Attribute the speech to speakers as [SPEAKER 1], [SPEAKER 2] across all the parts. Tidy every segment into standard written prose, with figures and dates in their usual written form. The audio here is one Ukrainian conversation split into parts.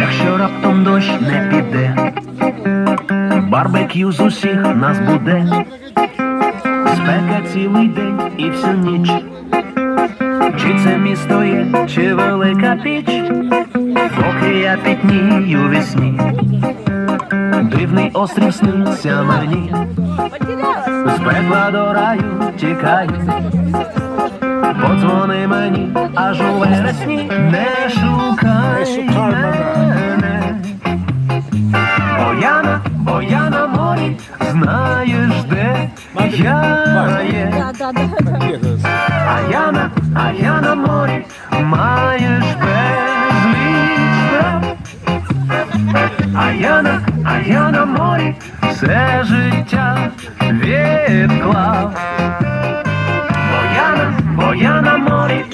[SPEAKER 1] Якщо раптом дощ не піде, барбекю з усіх нас буде, спека цілий день і всю ніч. Чи це місто є, чи велика піч, поки я пітнію весні, дивний острів сниться мені, з пекла до раю тікаю. Подзвони мені, аж у вересні, не шукай мене. Бо я на морі, знаєш, де я є. А я на морі, маєш безліч прав. А я на морі, все життя відклав. Бо я на морі.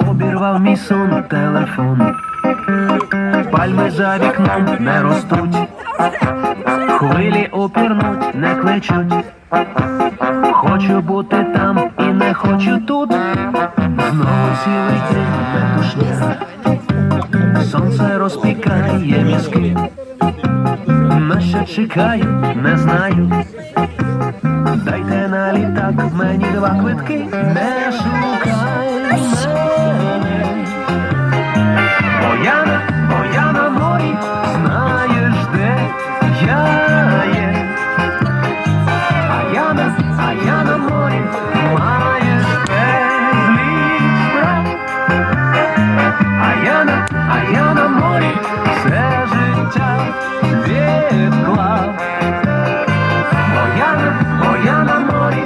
[SPEAKER 1] Обірвав мій сон телефон, пальми за вікном не ростуть, хвилі опірнуть, не кличуть. Хочу бути там і не хочу тут. Знову цілий день метушня, сонце розпікає мізки. На що чекаю, не знаю. Дайте на літак мені 2 квитки. Не шукай мене. Бо я на морі, знаєш, де я є. А я на морі, маєш безліч прав. А я на морі, все життя відклав. Бо я на морі.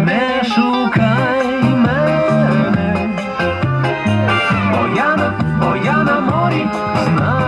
[SPEAKER 1] Не шукай мене, бо я на морі, знаю.